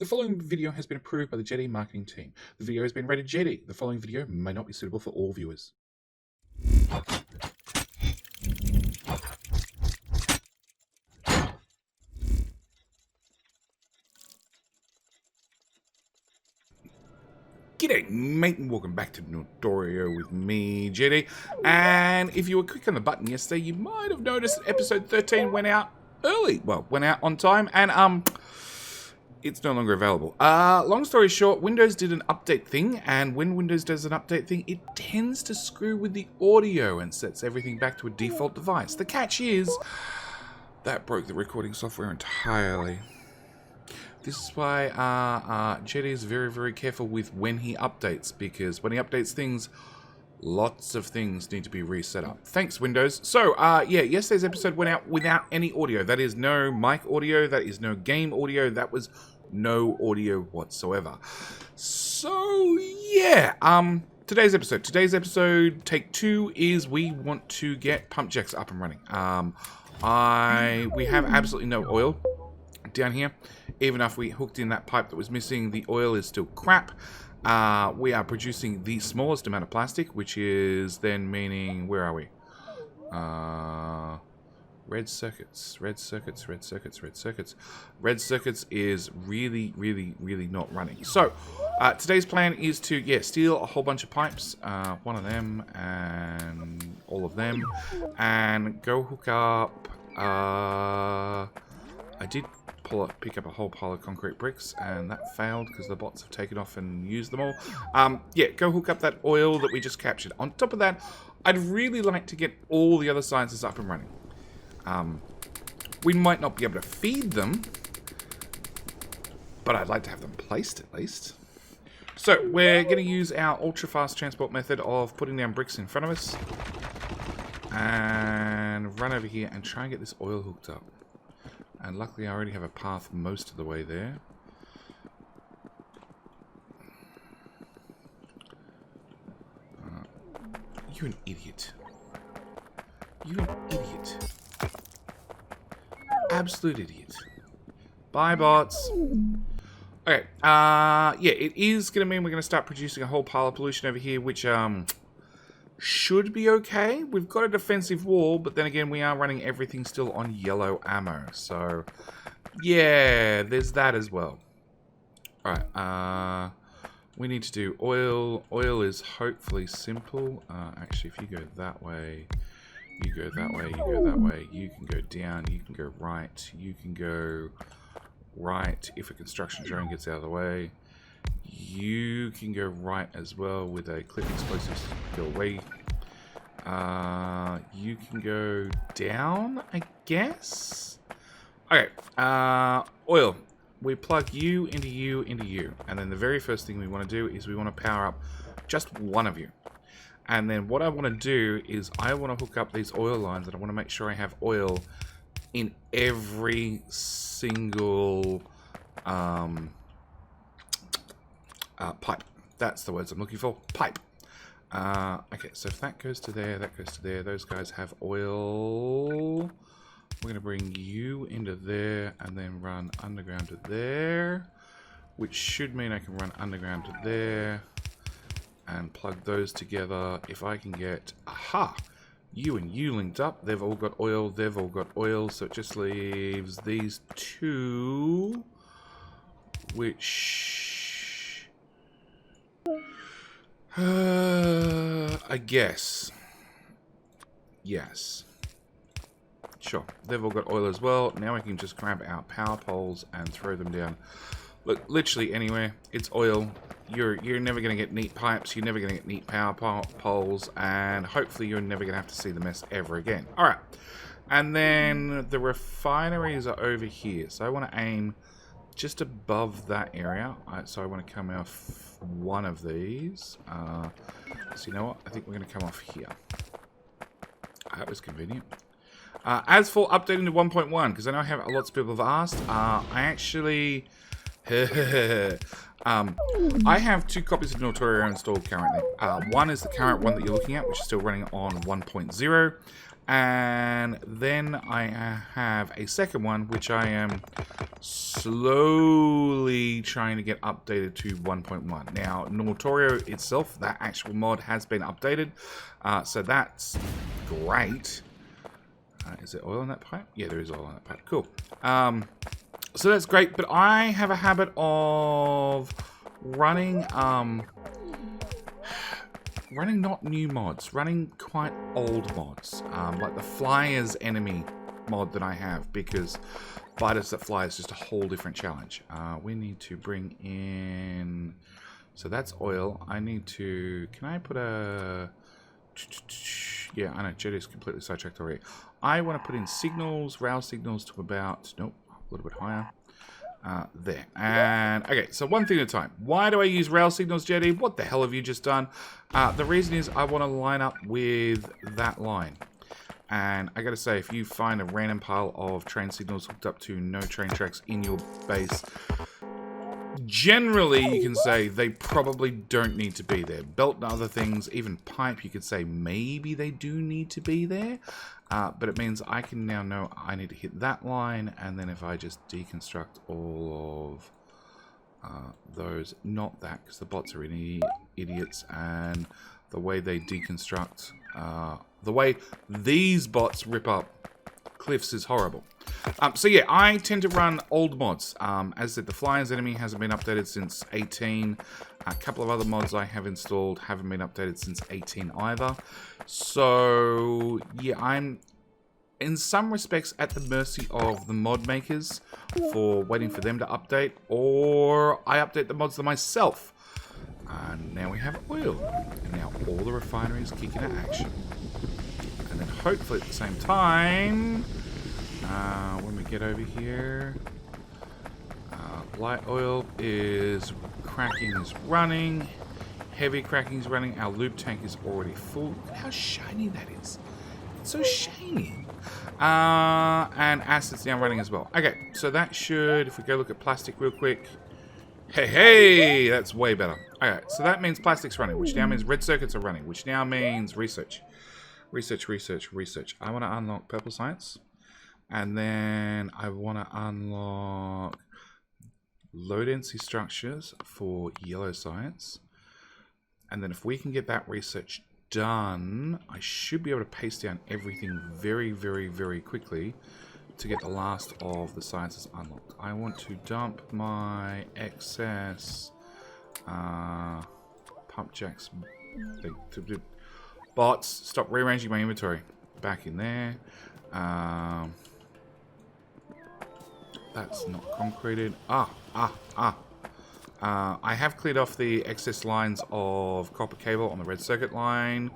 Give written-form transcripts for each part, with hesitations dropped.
The following video has been approved by the Jedi marketing team. The video has been rated Jedi. The following video may not be suitable for all viewers. G'day mate and welcome back to NoirTorio with me, Jedi. And if you were quick on the button yesterday, you might have noticed that episode 13 went out early. Well, went out on time and it's no longer available. Long story short, Windows did an update thing, and when Windows does an update thing, it tends to screw with the audio and sets everything back to a default device. The catch is, that broke the recording software entirely. This is why Jedi is very, very careful with when he updates, because when he updates things, lots of things need to be reset up. Thanks, Windows. So, yeah, yesterday's episode went out without any audio. That is no mic audio, that is no game audio, that was no audio whatsoever. So, yeah, today's episode, take 2, is we want to get pump jacks up and running. We have absolutely no oil down here. Even if we hooked in that pipe that was missing, the oil is still crap. We are producing the smallest amount of plastic, which is then meaning, where are we? Red circuits is really, really, really not running. So, today's plan is to, yeah, steal a whole bunch of pipes, one of them and all of them, and go hook up, I did pick up a whole pile of concrete bricks, and that failed because the bots have taken off and used them all. Yeah, go hook up that oil that we just captured. On top of that, I'd really like to get all the other sciences up and running. We might not be able to feed them, but I'd like to have them placed at least. So, we're going to use our ultra-fast transport method of putting down bricks in front of us and run over here and try and get this oil hooked up. And luckily I already have a path most of the way there. You're an idiot. You're an idiot. Absolute idiot. Bye, bots. Okay, yeah, it is going to mean we're going to start producing a whole pile of pollution over here, which, should be okay. We've got a defensive wall, but then again, we are running everything still on yellow ammo. So, yeah, there's that as well. Alright, we need to do oil. Oil is hopefully simple. Actually, if you go that way, you go that way, you go that way, you can go down, you can go right, you can go right if a construction drone gets out of the way. You can go right as well with a clip explosive go away. You can go down, I guess. Okay, oil. We plug you into you into you. And then the very first thing we want to do is we want to power up just one of you. And then what I want to do is I want to hook up these oil lines, and I want to make sure I have oil in every single pipe. That's the words I'm looking for. Pipe. Okay, so if that goes to there, that goes to there. Those guys have oil. We're going to bring you into there and then run underground to there, which should mean I can run underground to there and plug those together. If I can get, aha, you and you linked up. They've all got oil. They've all got oil. So it just leaves these two, which I guess. Yes. Sure. They've all got oil as well. Now we can just grab our power poles and throw them down. Look, literally anywhere. It's oil. You're never going to get neat pipes. You're never going to get neat power poles. And hopefully you're never going to have to see the mess ever again. Alright. And then the refineries are over here. So I want to aim just above that area. So I want to come off one of these. So you know what? I think we're going to come off here. That was convenient. As for updating to 1.1, because I know lots of people have asked, I actually... I have 2 copies of NoirTorio installed currently. One is the current one that you're looking at, which is still running on 1.0. And then I have a second one, which I am slowly trying to get updated to 1.1. Now, NoirTorio itself, that actual mod, has been updated. So that's great. Is there oil in that pipe? Yeah, there is oil in that pipe. Cool. So that's great, but I have a habit of running not new mods, running quite old mods, like the Flyers enemy mod that I have, because Biters that fly is just a whole different challenge. We need to bring in, so that's oil. I need to, can I put a, yeah, I know, Jetty's completely sidetracked already. I want to put in signals, rail signals to about, nope, a little bit higher. There. And, okay, so one thing at a time. Why do I use rail signals, Jetty? What the hell have you just done? The reason is I want to line up with that line. And I gotta say, if you find a random pile of train signals hooked up to no train tracks in your base, generally you can say they probably don't need to be there. Belt and other things, even pipe, you could say maybe they do need to be there. But it means I can now know I need to hit that line, and then if I just deconstruct all of those, not that, because the bots are idiots, and the way they deconstruct, the way these bots rip up cliffs is horrible. So yeah, I tend to run old mods. As I said, the Flyers enemy hasn't been updated since 18. A couple of other mods I have installed haven't been updated since 18 either. So yeah, I'm in some respects at the mercy of the mod makers for waiting for them to update, or I update the mods myself. And now we have oil, and now all the refineries kick into action. And then hopefully at the same time, when we get over here, light oil is cracking is running, heavy cracking is running, our lube tank is already full. Look at how shiny that is. It's so shiny. And acid's now running as well. Okay, so that should, if we go look at plastic real quick, hey, that's way better. Okay, so that means plastic's running, which now means red circuits are running, which now means research. Research. I want to unlock purple science. And then I want to unlock low density structures for yellow science. And then if we can get that research done, I should be able to paste down everything very, very, very quickly to get the last of the sciences unlocked. I want to dump my excess pump jacks. Bots, stop rearranging my inventory. Back in there. That's not concreted. I have cleared off the excess lines of copper cable on the red circuit line.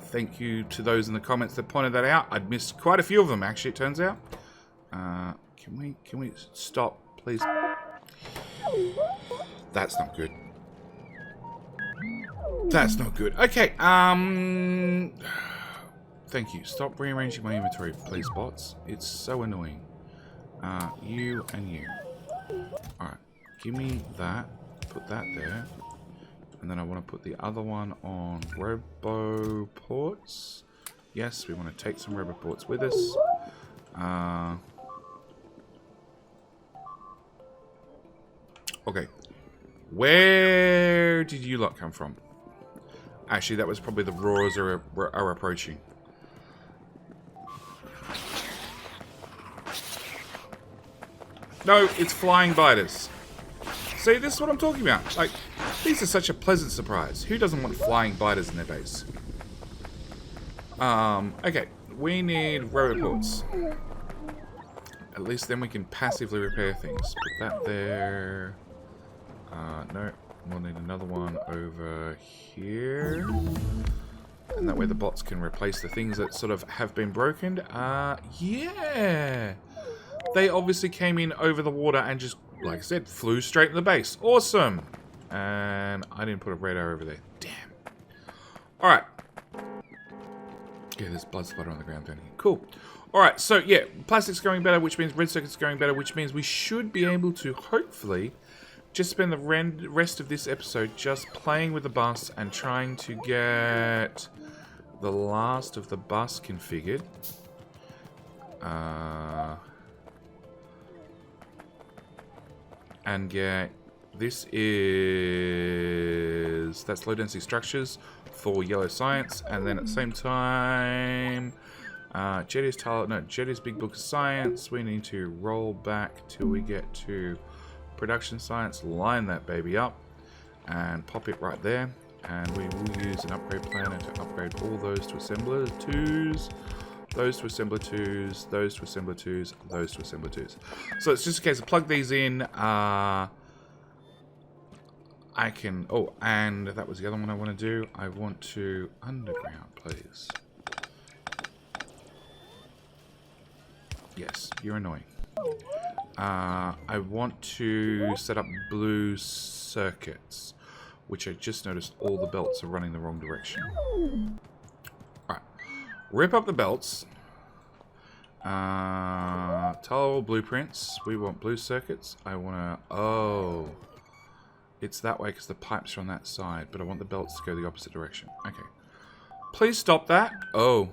Thank you to those in the comments that pointed that out. I'd missed quite a few of them, actually, it turns out. Can we stop, please? That's not good. That's not good. Okay, thank you. Stop rearranging my inventory, please, bots. It's so annoying. You and you. Alright, give me that. Put that there. And then I want to put the other one on robo ports. Yes, we want to take some robo ports with us. Okay. Where did you lot come from? Actually, that was probably the roars are approaching. No, it's flying biters. See, this is what I'm talking about. Like, these are such a pleasant surprise. Who doesn't want flying biters in their base? Okay. We need roboports. At least then we can passively repair things. Put that there. No. We'll need another one over here. And that way the bots can replace the things that sort of have been broken. Yeah! They obviously came in over the water and just, like I said, flew straight to the base. Awesome! And I didn't put a radar over there. Damn. Alright. Yeah, there's blood splatter on the ground down here. Cool. Alright, so yeah, plastic's going better, which means red circuit's going better, which means we should be able to, hopefully, just spend the rest of this episode just playing with the bus and trying to get the last of the bus configured. And get this is that's low density structures for yellow science, and then at the same time Jetty's big book of science. We need to roll back till we get to production science, line that baby up and pop it right there, and we will use an upgrade planner to upgrade all those to assembler 2s, those to assembler 2s, those to assembler 2s, those to assembler 2s. So it's just a case of plug these in. I can, oh, and that was the other one I want to do. I want to underground, please. Yes, you're annoying. I want to set up blue circuits, which I just noticed all the belts are running the wrong direction. Alright, rip up the belts. Tile blueprints. We want blue circuits. I want to, oh, it's that way because the pipes are on that side, but I want the belts to go the opposite direction. Okay. Please stop that. Oh.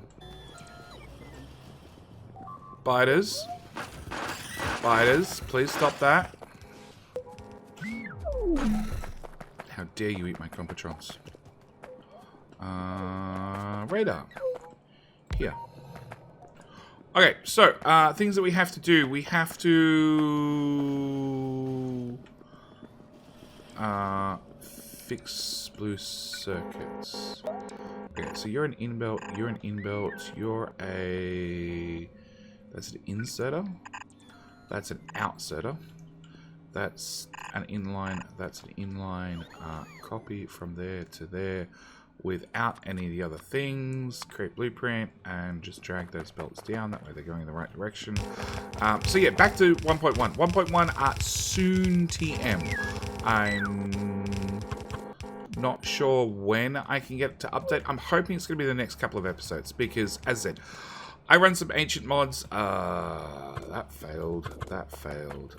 Biters. Biters, please stop that. How dare you eat my compatrons. Radar. Here. Okay, so, things that we have to do. We have to fix blue circuits. Okay, so you're an inbelt, you're an inbelt, you're a... That's an inserter. That's an outserter. That's an inline. That's an inline. Copy from there to there without any of the other things. Create blueprint and just drag those belts down. That way they're going in the right direction. So yeah, back to 1.1. 1.1 soon TM. I'm not sure when I can get it to update. I'm hoping it's going to be the next couple of episodes because, as I said, I run some ancient mods. That failed. That failed.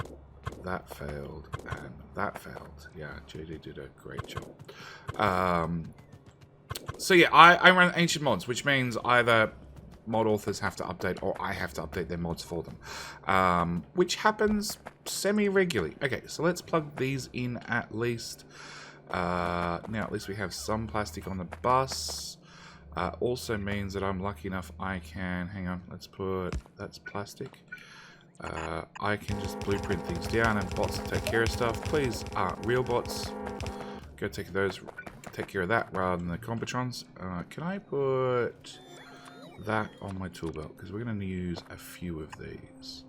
That failed. And that failed. Yeah, JD did a great job. So yeah, I run ancient mods, which means either mod authors have to update or I have to update their mods for them. Which happens semi-regularly. Okay, so let's plug these in at least. Now at least we have some plastic on the bus. Also means that I'm lucky enough I can, hang on, let's put, that's plastic. I can just blueprint things down and bots will take care of stuff. Please, real bots, go take care of that rather than the compatrons. Can I put that on my tool belt? Because we're going to use a few of these.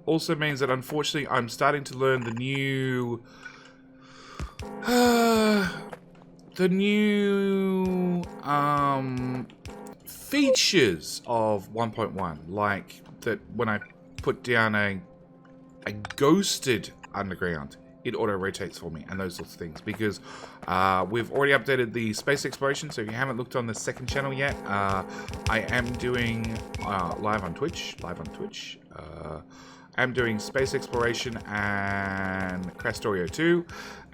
Also means that unfortunately I'm starting to learn the new... features of 1.1, like that when I put down a ghosted underground, it auto rotates for me and those sorts of things, because we've already updated the space exploration. So if you haven't looked on the second channel yet, I am doing live on Twitch. I'm doing space exploration and Factorio 2,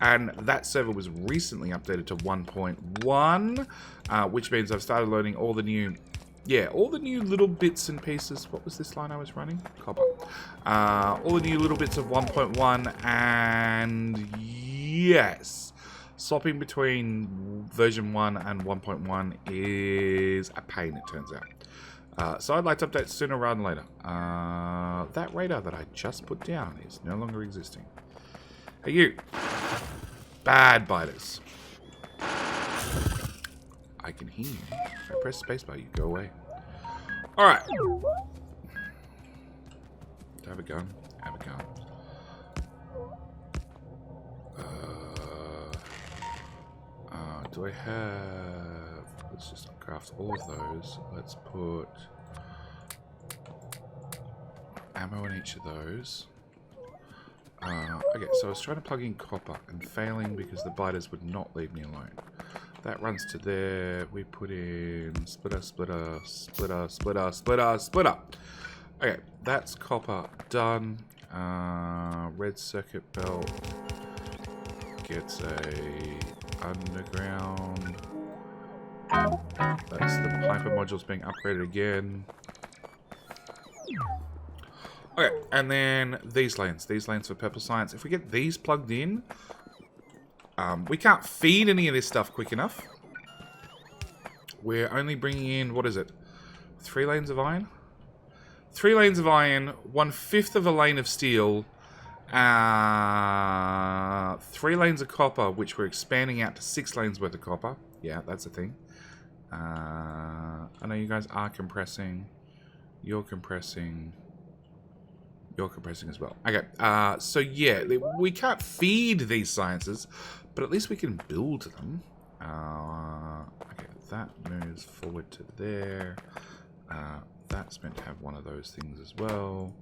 and that server was recently updated to 1.1, which means I've started learning all the new, all the new little bits and pieces. What was this line I was running? Copper. All the new little bits of 1.1, and yes, swapping between version 1 and 1.1 is a pain, it turns out. So I'd like to update sooner rather than later. That radar that I just put down is no longer existing. Hey you! Bad biters. I can hear you. If I press spacebar, you go away. Alright. Have a gun. Have a gun. Do I have... Let's just craft all of those. Let's put ammo in each of those. Okay, so I was trying to plug in copper and failing because the biters would not leave me alone. That runs to there. We put in splitter, splitter, splitter, splitter, splitter, splitter. Okay, that's copper done. Red circuit belt gets a underground. That's the Piper modules being upgraded again. Okay, and then these lanes for Purple Science. If we get these plugged in, we can't feed any of this stuff quick enough. We're only bringing in, what is it? 3 lanes of iron? 3 lanes of iron, 1/5 of a lane of steel, 3 lanes of copper, which we're expanding out to 6 lanes worth of copper. Yeah, that's a thing. I know you guys are compressing. You're compressing. You're compressing as well. Okay, so yeah, we can't feed these sciences, but at least we can build them. Okay, that moves forward to there. That's meant to have one of those things as well.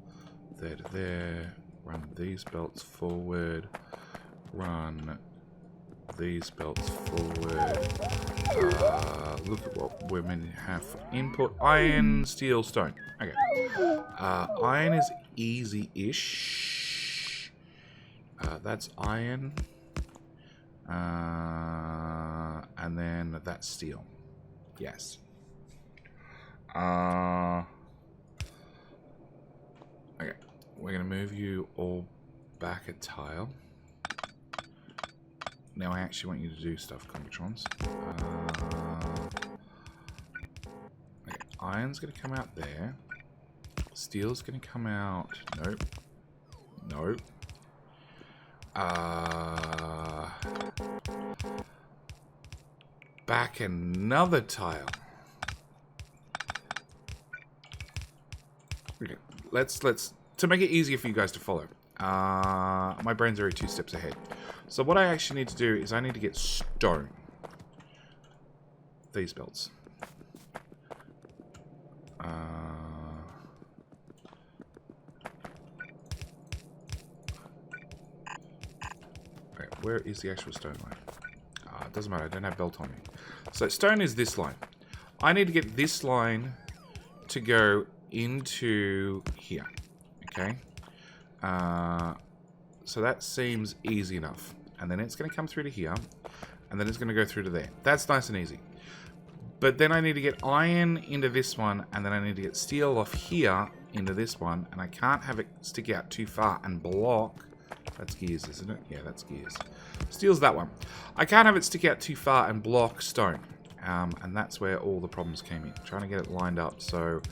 There to there. Run these belts forward. Run these belts forward. Look at what we're meant to have for input. Iron, steel, stone. Okay. Iron is easy-ish. That's iron. And then that's steel. Yes. Okay. We're going to move you all back a tile. Now I actually want you to do stuff, Combatrons. Okay. Iron's going to come out there. Steel's going to come out. Nope. Nope. Back another tile. Okay. Let's to make it easier for you guys to follow. My brain's already 2 steps ahead. So what I actually need to do is I need to get stone. These belts. Okay, where is the actual stone line? It doesn't matter, I don't have belt on me. So stone is this line. I need to get this line to go into here. Okay. So that seems easy enough. And then it's going to come through to here. And then it's going to go through to there. That's nice and easy. But then I need to get iron into this one. And then I need to get steel off here into this one. And I can't have it stick out too far and block. That's gears, isn't it? Yeah, that's gears. Steel's that one. I can't have it stick out too far and block stone. And that's where all the problems came in. Trying to get it lined up so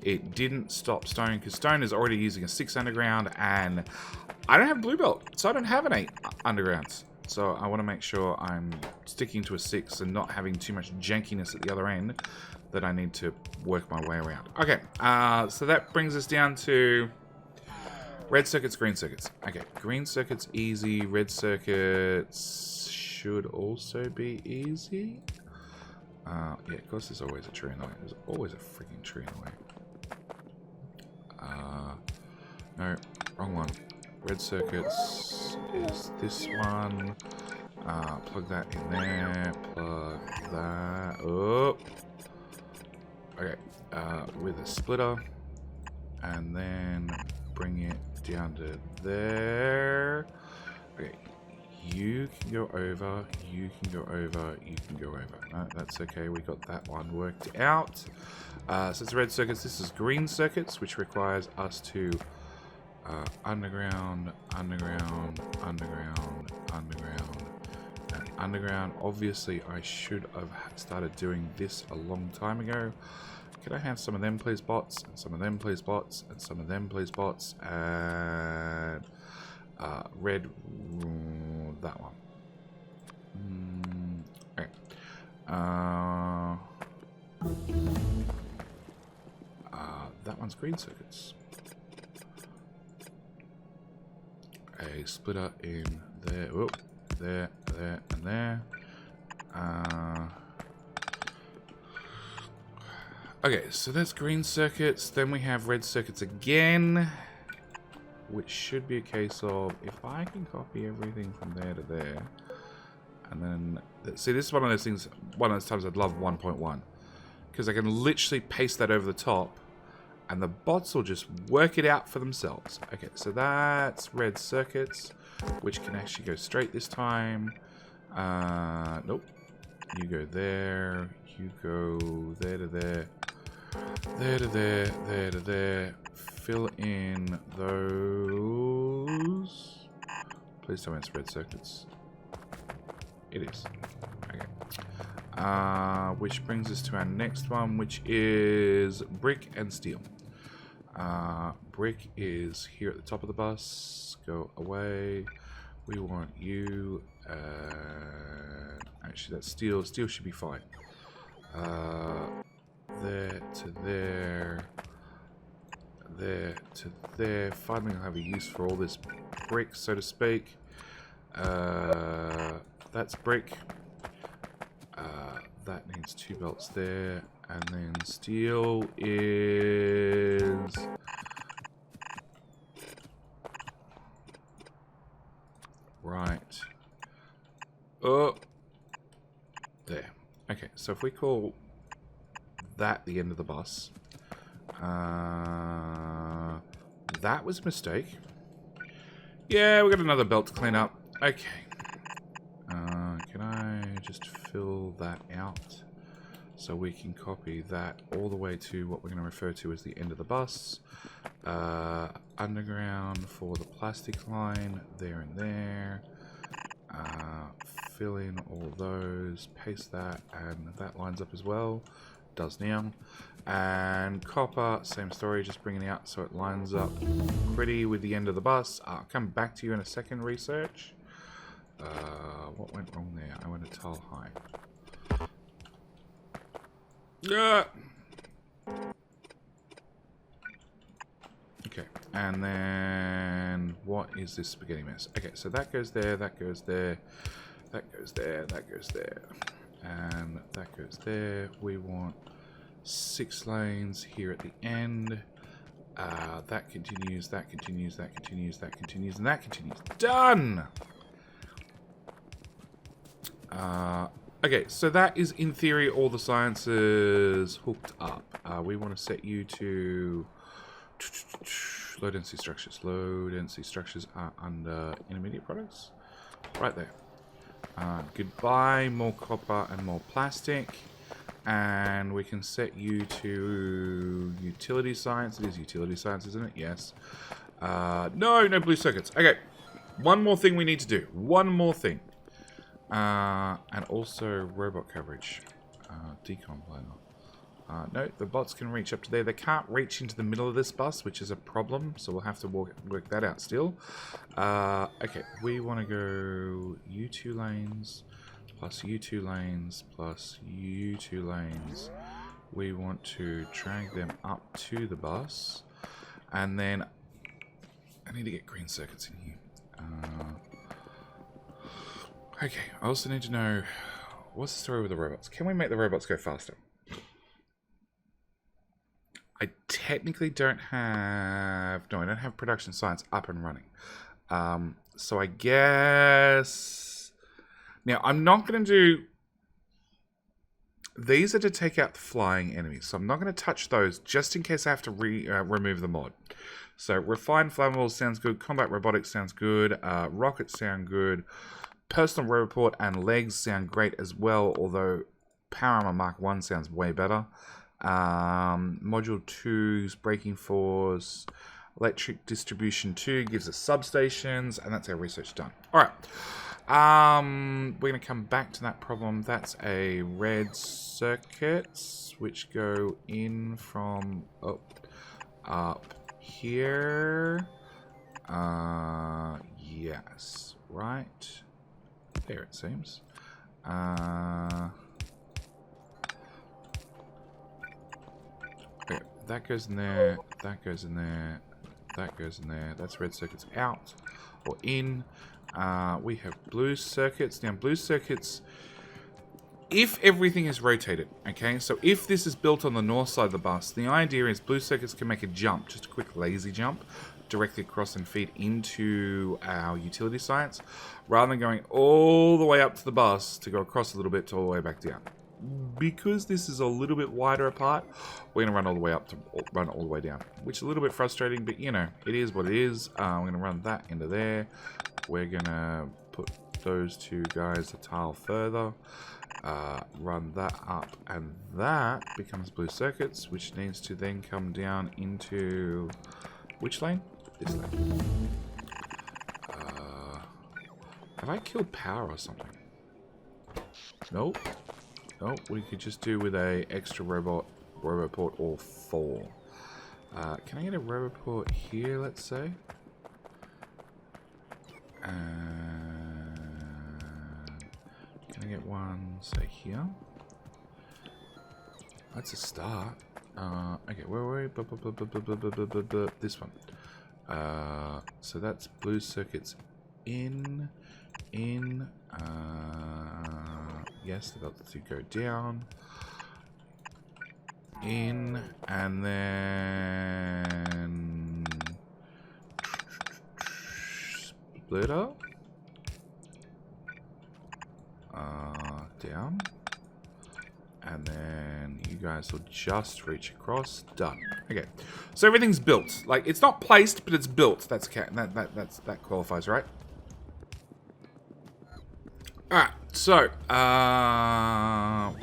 it didn't stop stone, because stone is already using a 6 underground, and I don't have blue belt, so I don't have an 8 undergrounds. So I want to make sure I'm sticking to a 6 and not having too much jankiness at the other end that I need to work my way around. Okay, so that brings us down to red circuits, green circuits. Okay, green circuits easy, red circuits should also be easy. Yeah, of course there's always a tree in the way. There's always a freaking tree in the way. No, wrong one. Red circuits is this one. Plug that in there. Plug that up. Okay, with a splitter. And then bring it down to there. Okay, you can go over, you can go over, you can go over. No, that's okay, we got that one worked out. So it's red circuits, this is green circuits, which requires us to underground, underground, underground, underground, and underground. Obviously, I should have started doing this a long time ago. Could I have some of them please bots, and some of them please bots, and some of them please bots, and red, that one. Okay. That one's green circuits. A splitter in there, whoop, there, and there. Okay, so that's green circuits. Then we have red circuits again, which should be a case of if I can copy everything from there to there, and then see, this is one of those things. One of those times I'd love 1.1 because I can literally paste that over the top, and the bots will just work it out for themselves. Okay, so that's red circuits, which can actually go straight this time. Nope. You go there. You go there to there. There to there. There to there. Fill in those. Please tell me it's red circuits. It is. Okay. Which brings us to our next one, which is brick and steel. Brick is here at the top of the bus. Go away. We want you. Actually, that's steel. Steel should be fine. There to there. There to there. Finally, I'll have a use for all this brick, so to speak. That's brick. That needs 2 belts there. And then steel is... Right. Oh. There. Okay, so if we call that the end of the bus. That was a mistake. Yeah, we got another belt to clean up. Okay. Can I just fill that out so we can copy that all the way to what we're going to refer to as the end of the bus. Underground for the plastic line, there and there. Fill in all those, paste that, and that lines up as well. Does now. And copper, same story, just bringing it out so it lines up pretty with the end of the bus. I'll come back to you in a second, research. What went wrong there? I went a tile high. Yeah. Okay, and then what is this spaghetti mess? Okay, so that goes there, that goes there, that goes there, that goes there, and that goes there. We want 6 lanes here at the end. That continues, that continues, that continues, that continues, and that continues. Done! Okay, so that is, in theory, all the sciences hooked up. We want to set you to low density structures. Low density structures are under intermediate products. Right there. Goodbye, more copper and more plastic. And we can set you to utility science. It is utility science, isn't it? Yes. No blue circuits. Okay, one more thing we need to do. One more thing. And also robot coverage. Decom planner. No, the bots can reach up to there. They can't reach into the middle of this bus, which is a problem. So we'll have to work that out still. Okay, we want to go U2 lanes, plus U2 lanes, plus U2 lanes. We want to drag them up to the bus. And then I need to get green circuits in here. Okay, I also need to know, what's the story with the robots? Can we make the robots go faster? I technically don't have... No, I don't have production science up and running. So I guess... Now, I'm not going to do... These are to take out the flying enemies. So I'm not going to touch those just in case I have to remove the mod. So refined flammables sounds good. Combat robotics sounds good. Rockets sound good. Personal report and legs sound great as well, although Power Armor Mark 1 sounds way better. Module 2's braking force. Electric distribution 2 gives us substations, and that's our research done. Alright. We're going to come back to that problem. That's a red circuits, which go in from up here. Yes, right. There it seems. Okay, that goes in there, that goes in there, that goes in there. That's red circuits out or in. We have blue circuits. Now, blue circuits, if everything is rotated, okay? So if this is built on the north side of the bus, the idea is blue circuits can make a jump, just a quick lazy jump, directly across and feed into our utility science, rather than going all the way up to the bus to go across a little bit to all the way back down. Because this is a little bit wider apart, we're going to run all the way up to run all the way down, which is a little bit frustrating, but you know, it is what it is. We're going to run that into there. We're going to put those 2 guys a tile further, Run that up, and that becomes blue circuits, which needs to then come down into which lane? This lane. Have I killed power or something? Nope. Nope. We could just do with a extra roboport or 4. Can I get a roboport here? Let's say. Can I get one, say, here? That's a start. Okay, where were we? This one. So that's blue circuits in. Yes, the belts to go down. In, and then split up. Down. And then you guys will just reach across. Done. Okay. So everything's built. Like, it's not placed, but it's built. That qualifies, right? Alright, so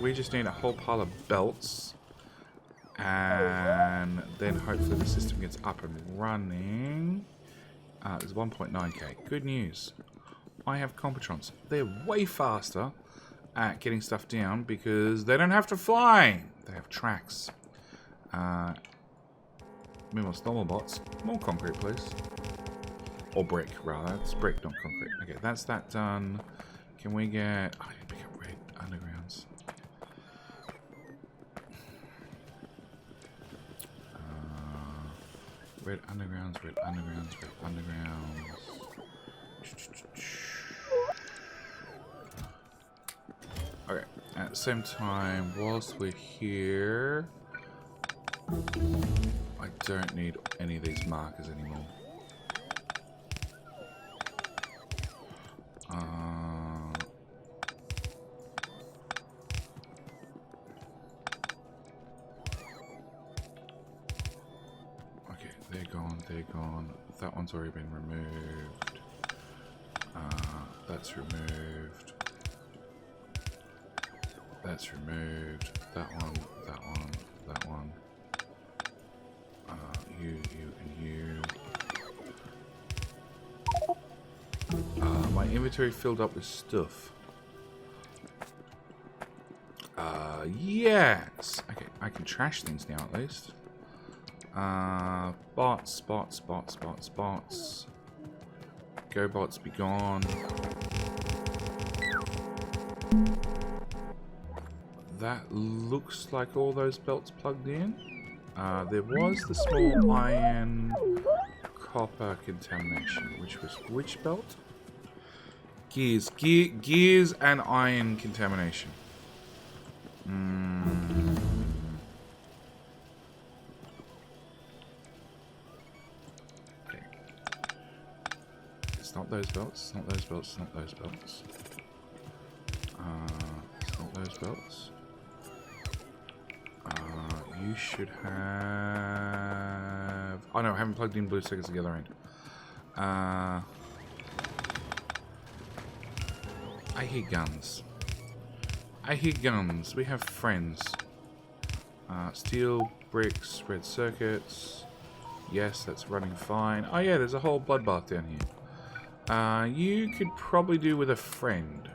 we just need a whole pile of belts. And then hopefully the system gets up and running. There's 1.9k. Good news. I have Competrons. They're way faster at getting stuff down because they don't have to fly. They have tracks. Meanwhile, normal bots. More concrete, please. Or brick, rather. It's brick, not concrete. Okay, that's that done. Can we get... I need to pick up red undergrounds. Red undergrounds, red undergrounds, red undergrounds. Okay, at the same time, whilst we're here, I don't need any of these markers anymore. Okay, they're gone, they're gone. That one's already been removed. That's removed. That's removed. That one, that one, that one. You, and you. My inventory filled up with stuff. Yes. Okay, I can trash things now at least. Bots. Go bots, be gone. That looks like all those belts plugged in. There was the small iron copper contamination, which was which belt? Gears and iron contamination. Okay. It's not those belts, it's not those belts, it's not those belts. It's not those belts. You should have... Oh no, I haven't plugged in blue circuits at the other end. I hear guns. I hear guns. We have friends. Steel, bricks, red circuits. Yes, that's running fine. Oh yeah, there's a whole bloodbath down here. You could probably do with a friend.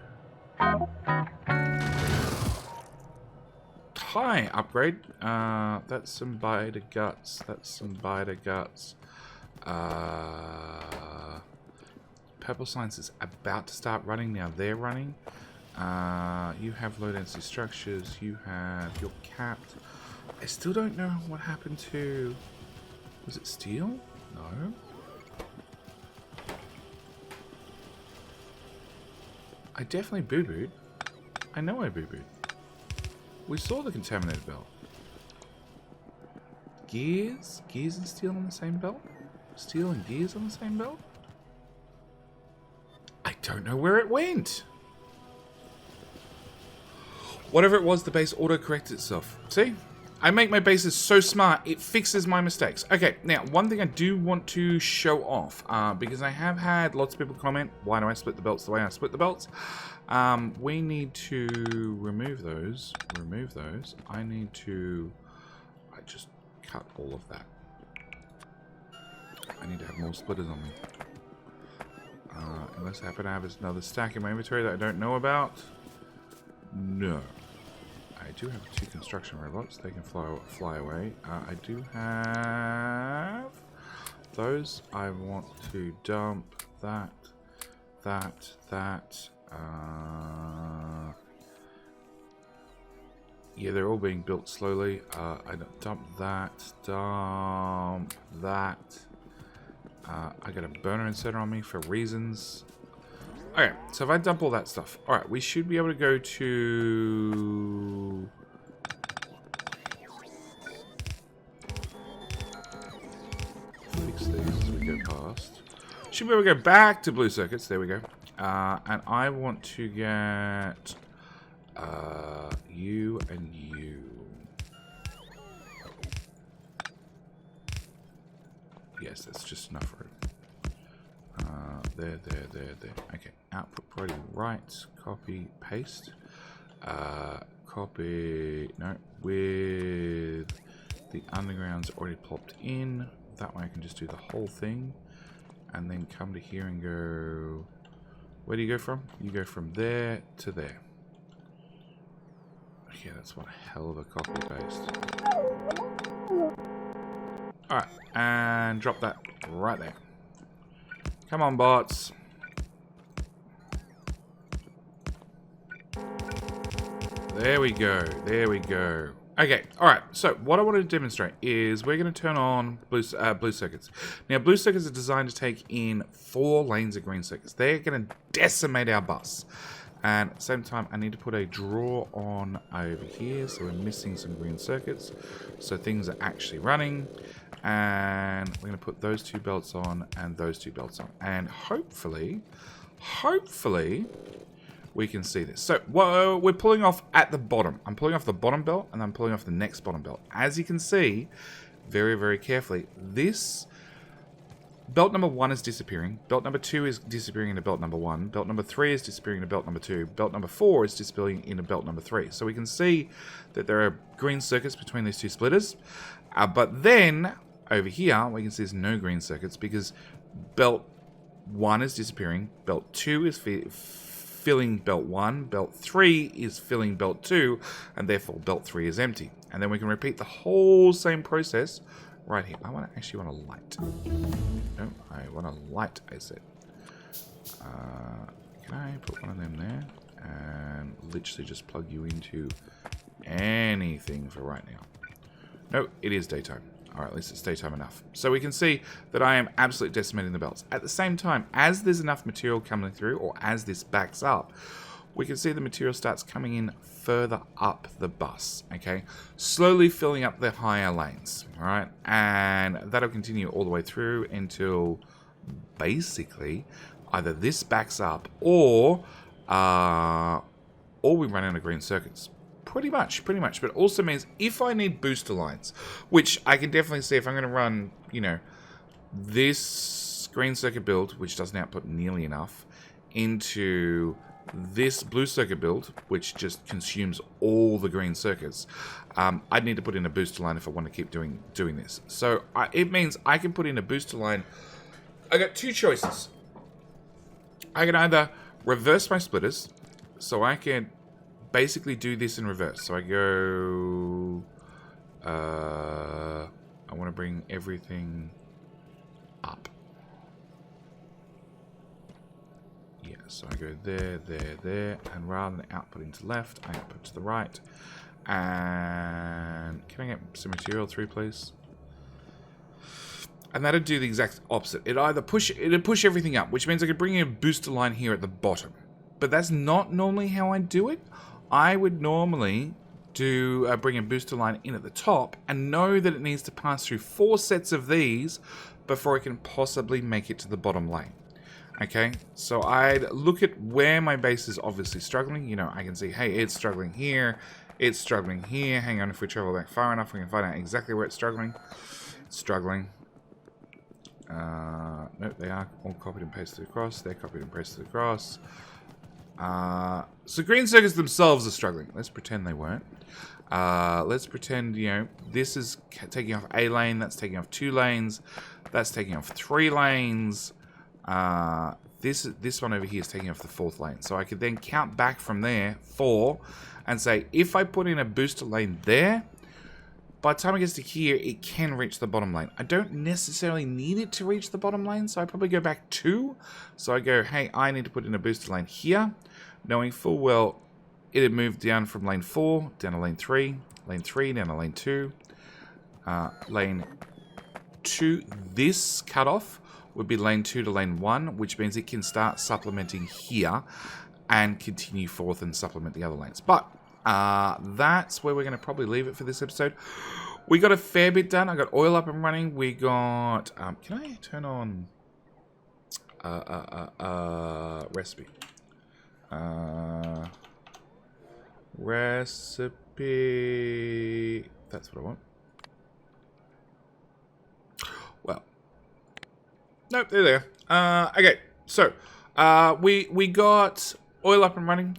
Hi, upgrade. That's some biter guts. That's some biter guts. Purple Science is about to start running now. They're running. You have low density structures. You're capped. I still don't know what happened to... Was it steel? No. I definitely boo-booed. I know I boo-booed. We saw the contaminated belt. Gears? Gears and steel on the same belt? Steel and gears on the same belt? I don't know where it went. Whatever it was, the base auto-corrected itself. See? I make my bases so smart, it fixes my mistakes. Okay, now, one thing I do want to show off, because I have had lots of people comment, why do I split the belts the way I split the belts? We need to remove those. I need to... I just cut all of that. I need to have more splitters on me. Unless I happen to have another stack in my inventory that I don't know about. No. I do have 2 construction robots. They can fly away. I do have those. I want to dump that. Yeah, they're all being built slowly. I dump that. I got a burner inserter on me for reasons. Okay, so if I dump all that stuff, alright, we should be able to go to... Fix these as we go past. Should be able to go back to blue circuits, there we go. And I want to get you and you. Yes, that's just enough room. There. Okay, output priority right, copy, paste. Copy, no, with the undergrounds already plopped in. That way I can just do the whole thing. And then come to here and go... Where do you go from? You go from there to there. Yeah, that's one hell of a copy paste. Alright, and drop that right there. Come on, bots. There we go. Okay, alright, so what I want to demonstrate is we're going to turn on blue circuits. Now, blue circuits are designed to take in 4 lanes of green circuits. They're going to decimate our bus. And at the same time, I need to put a draw on over here, so we're missing some green circuits. So things are actually running. And we're going to put those 2 belts on and those 2 belts on. And hopefully, we can see this. So we're pulling off at the bottom. I'm pulling off the bottom belt and I'm pulling off the next bottom belt. As you can see, very, very carefully, this belt number 1 is disappearing. Belt number 2 is disappearing into belt number 1. Belt number 3 is disappearing into belt number 2. Belt number 4 is disappearing into belt number 3. So we can see that there are green circuits between these 2 splitters. But then over here, we can see there's no green circuits because belt 1 is disappearing. Belt 2 is filling belt 1. Belt 3 is filling belt 2. And therefore, belt 3 is empty. And then we can repeat the whole same process right here. I actually want a light. No, I want a light, I said. Can I put one of them there? And literally just plug you into anything for right now. No, it is daytime. Alright, at least it's daytime enough. So we can see that I am absolutely decimating the belts. At the same time, as there's enough material coming through, or as this backs up, we can see the material starts coming in further up the bus, okay? Slowly filling up the higher lanes, alright? And that'll continue all the way through until basically either this backs up or we run out of green circuits. Pretty much. But it also means if I need booster lines, which I can definitely see if I'm going to run, you know, this green circuit build, which doesn't output nearly enough, into this blue circuit build, which just consumes all the green circuits, I'd need to put in a booster line if I want to keep doing this. So it means I can put in a booster line. I got 2 choices. I can either reverse my splitters, so I can basically do this in reverse. So I go, I want to bring everything up. Yeah, so I go there, and rather than outputting to the left, I output to the right. And can I get some material through, please? And that'd do the exact opposite. It'd push everything up, which means I could bring in a booster line here at the bottom. But that's not normally how I do it. I would normally bring a booster line in at the top and know that it needs to pass through 4 sets of these before it can possibly make it to the bottom lane. Okay, so I'd look at where my base is obviously struggling. You know, I can see, hey, it's struggling here, It's struggling here. Hang on, if we travel back far enough, we can find out exactly where it's struggling. It's struggling. Nope, they are all copied and pasted across. They're copied and pasted across. So green circuits themselves are struggling. Let's pretend they weren't. Let's pretend, you know, this is taking off a lane. That's taking off 2 lanes. That's taking off 3 lanes. This one over here is taking off the 4th lane. So I could then count back from there, 4, and say, if I put in a booster lane there, by the time it gets to here, it can reach the bottom lane. I don't necessarily need it to reach the bottom lane, so I probably go back 2. So I go, hey, I need to put in a booster lane here, knowing full well it had moved down from lane 4, down to lane 3, lane 3, down to lane 2, lane 2. This cutoff would be lane 2 to lane 1, which means it can start supplementing here and continue forth and supplement the other lanes. But that's where we're going to probably leave it for this episode. We got a fair bit done. I got oil up and running. We got... can I turn on... recipe? Recipe... That's what I want. Well. Nope, they're there. Okay, so... we got oil up and running.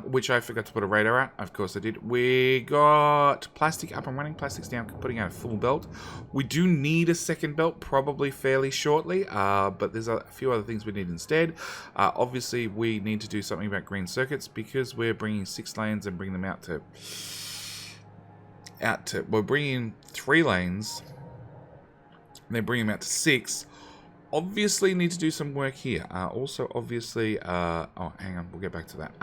Which I forgot to put a radar at. Of course I did. We got plastic up and running. Plastic's now putting out a full belt. We do need a second belt probably fairly shortly. But there's a few other things we need instead. Obviously, we need to do something about green circuits because we're bringing 6 lanes and bringing them out to... We're bringing 3 lanes. And then bring them out to 6. Obviously need to do some work here. Also, obviously, oh, hang on, we'll get back to that.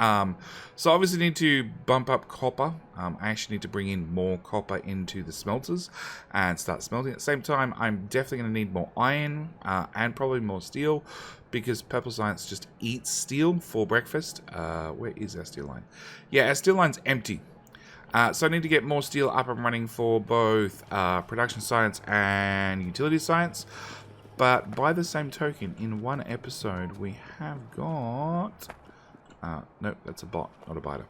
So obviously need to bump up copper. I actually need to bring in more copper into the smelters and start smelting. At the same time, I'm definitely going to need more iron and probably more steel because Purple Science just eats steel for breakfast. Where is our steel line? Yeah, our steel line's empty. So I need to get more steel up and running for both production science and utility science. But by the same token, in one episode, we have got... nope, that's a bot, not a biter.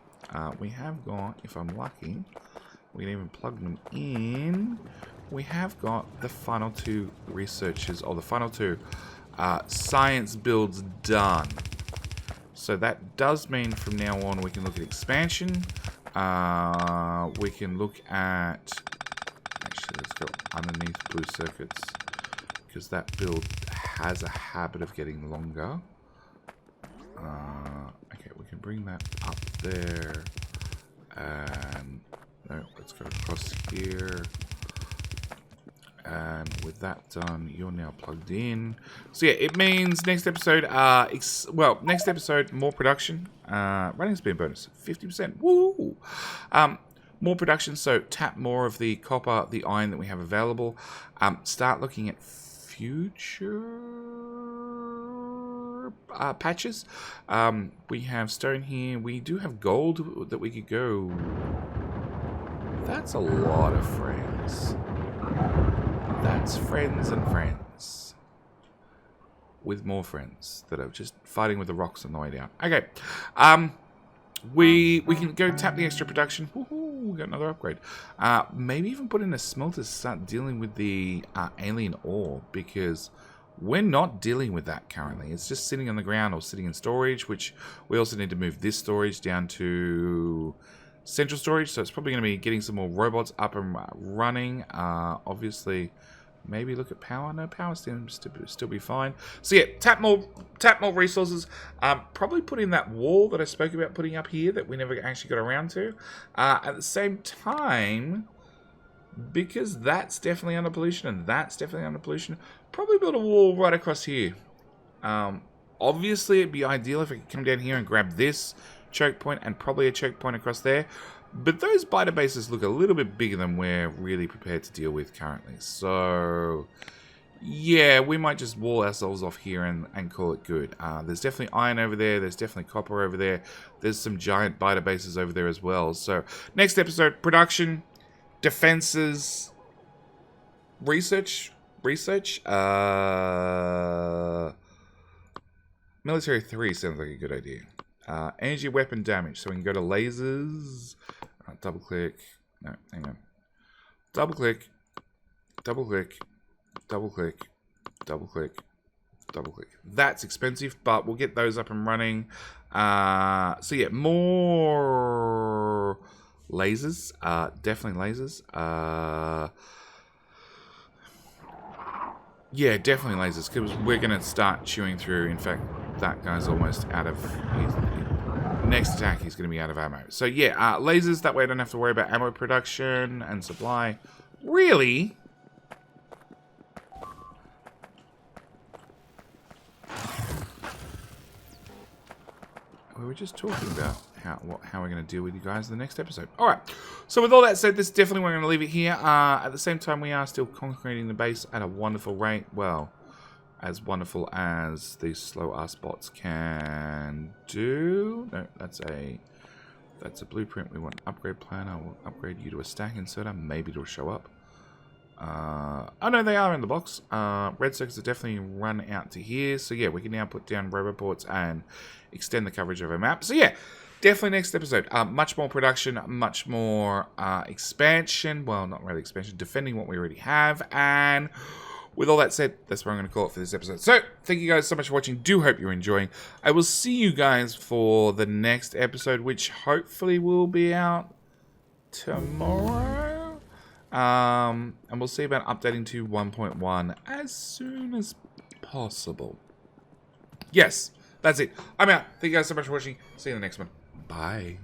We have got, if I'm lucky, we can even plug them in. We have got the final 2 researchers, or the final 2 science builds done. So that does mean from now on we can look at expansion. We can look at... Actually, let's go underneath blue circuits. Because that build has a habit of getting longer. Okay, we can bring that up there. And no, let's go across here. And with that done, you're now plugged in. So yeah, it means next episode, next episode, more production. Running speed bonus, 50%. Woo! More production, so tap more of the copper, the iron that we have available. Start looking at future patches. We have stone here. We do have gold that we could go. That's a lot of friends. That's friends and friends. With more friends that are just fighting with the rocks on the way down. Okay. We can go tap the extra production. Woohoo, we got another upgrade. Maybe even put in a smelter to start dealing with the alien ore, because we're not dealing with that currently. It's just sitting on the ground or sitting in storage, which we also need to move this storage down to central storage. So it's probably going to be getting some more robots up and running. Obviously, maybe look at power. No, power seems to still be fine. So yeah, tap more resources. Probably put in that wall that I spoke about putting up here that we never actually got around to. At the same time, because that's definitely under pollution and that's definitely under pollution, probably build a wall right across here. Obviously, it'd be ideal if I could come down here and grab this choke point and probably a choke point across there. But those biter bases look a little bit bigger than we're really prepared to deal with currently. So, yeah, we might just wall ourselves off here and call it good. There's definitely iron over there. There's definitely copper over there. There's some giant biter bases over there as well. So, next episode, production, defenses, research. Military 3 sounds like a good idea. Energy weapon damage. So we can go to lasers. double click. No, hang on. Double click. Double click. Double click. Double click. Double click. That's expensive, but we'll get those up and running. So yeah, more lasers. Definitely lasers. Yeah, definitely lasers, because we're going to start chewing through. In fact, that guy's almost out of... next attack, he's going to be out of ammo. So yeah, lasers, that way I don't have to worry about ammo production and supply. Really? We were just talking about how we're going to deal with you guys in the next episode. All right. So with all that said, this definitely we're going to leave it here. At the same time, we are still concreting the base at a wonderful rate. Well, as wonderful as these slow-ass bots can do. No, that's a blueprint. We want an upgrade planner. We'll upgrade you to a stack inserter. Maybe it'll show up. Oh no, they are in the box. Red circuits are definitely run out to here. So yeah, we can now put down roboports and extend the coverage of our map. So yeah, definitely next episode. Much more production, much more expansion. Well, not really expansion, defending what we already have. And with all that said, that's what I'm going to call it for this episode. So, thank you guys so much for watching. Do hope you're enjoying. I will see you guys for the next episode, which hopefully will be out tomorrow. And we'll see about updating to 1.1 as soon as possible. Yes, that's it. I'm out. Thank you guys so much for watching. See you in the next one. Bye.